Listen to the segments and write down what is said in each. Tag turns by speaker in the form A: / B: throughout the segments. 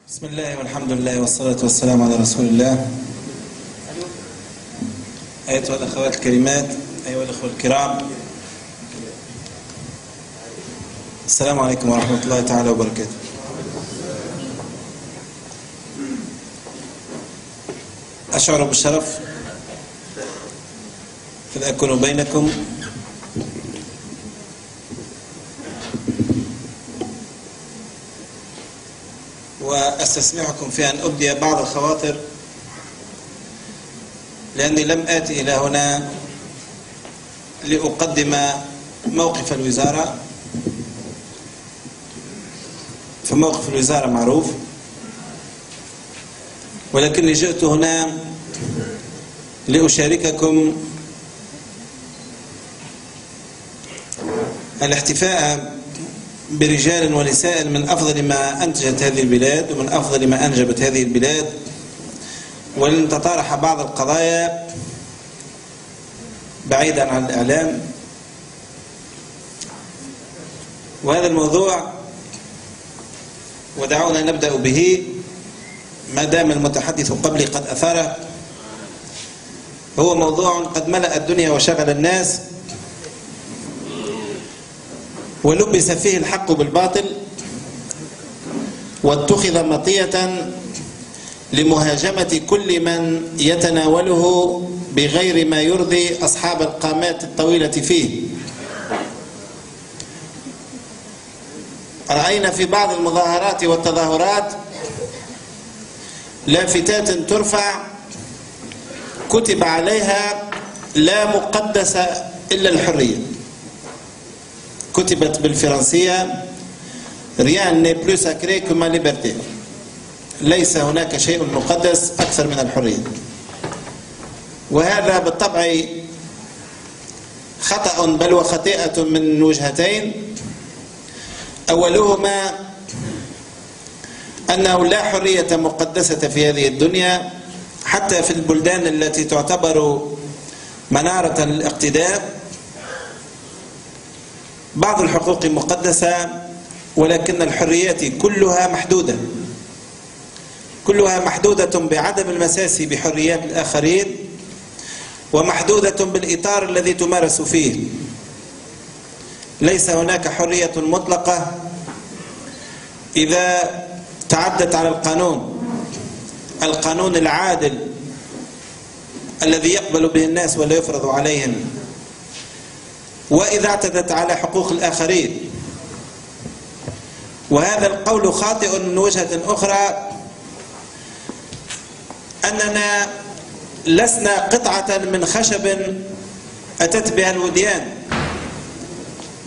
A: بسم الله والحمد لله والصلاة والسلام على رسول الله. أيها الأخوات الكريمات، أيها الأخوة الكرام، السلام عليكم ورحمة الله تعالى وبركاته. أشعر بالشرف في أن أكون بينكم وأستسمحكم في أن أبدي بعض الخواطر، لأني لم آتي إلى هنا لأقدم موقف الوزارة، فموقف الوزارة معروف، ولكني جئت هنا لأشارككم الاحتفاء برجال ونساء من أفضل ما أنتجت هذه البلاد ومن أفضل ما أنجبت هذه البلاد، ولن تطرح بعض القضايا بعيدا عن الإعلام. وهذا الموضوع ودعونا نبدأ به ما دام المتحدث قبلي قد أثاره. هو موضوع قد ملأ الدنيا وشغل الناس، ولبس فيه الحق بالباطل، واتخذ مطية لمهاجمة كل من يتناوله بغير ما يرضي أصحاب القامات الطويلة فيه. رأينا في بعض المظاهرات والتظاهرات لافتات ترفع كتب عليها: لا مقدس إلا الحرية. كتبت بالفرنسية: rien n'est plus sacré que ma liberté. ليس هناك شيء مقدس أكثر من الحرية. وهذا بالطبع خطأ بل وخطيئة من وجهتين. أولهما أنه لا حرية مقدسة في هذه الدنيا، حتى في البلدان التي تعتبر منارة للاقتداء. بعض الحقوق مقدسة، ولكن الحريات كلها محدودة، كلها محدودة بعدم المساس بحريات الآخرين، ومحدودة بالإطار الذي تمارس فيه. ليس هناك حرية مطلقة إذا تعدت على القانون العادل الذي يقبل به الناس ولا يفرض عليهم، وإذا اعتدت على حقوق الآخرين. وهذا القول خاطئ من وجهة أخرى، أننا لسنا قطعة من خشب أتت بها الوديان.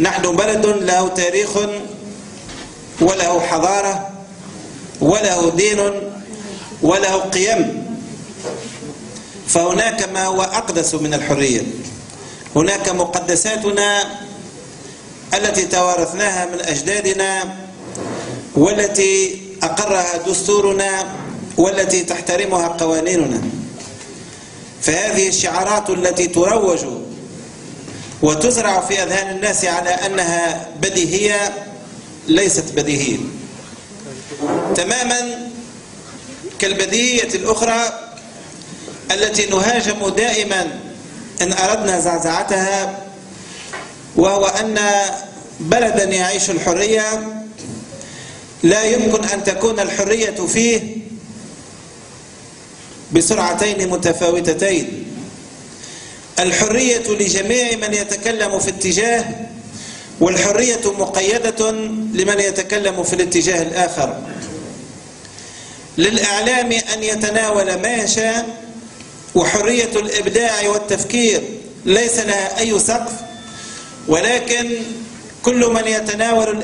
A: نحن بلد له تاريخ وله حضارة وله دين وله قيم، فهناك ما هو أقدس من الحرية. هناك مقدساتنا التي توارثناها من أجدادنا، والتي أقرها دستورنا، والتي تحترمها قوانيننا. فهذه الشعارات التي تروج وتزرع في أذهان الناس على أنها بديهية ليست بديهية، تماما كالبديهية الأخرى التي نهاجم دائما إن أردنا زعزعتها، وهو أن بلدا يعيش الحرية لا يمكن أن تكون الحرية فيه بسرعتين متفاوتتين. الحرية لجميع من يتكلم في اتجاه، والحرية مقيدة لمن يتكلم في الاتجاه الآخر. للإعلام أن يتناول ما يشاء، وحرية الإبداع والتفكير ليس لها أي سقف، ولكن كل من يتناول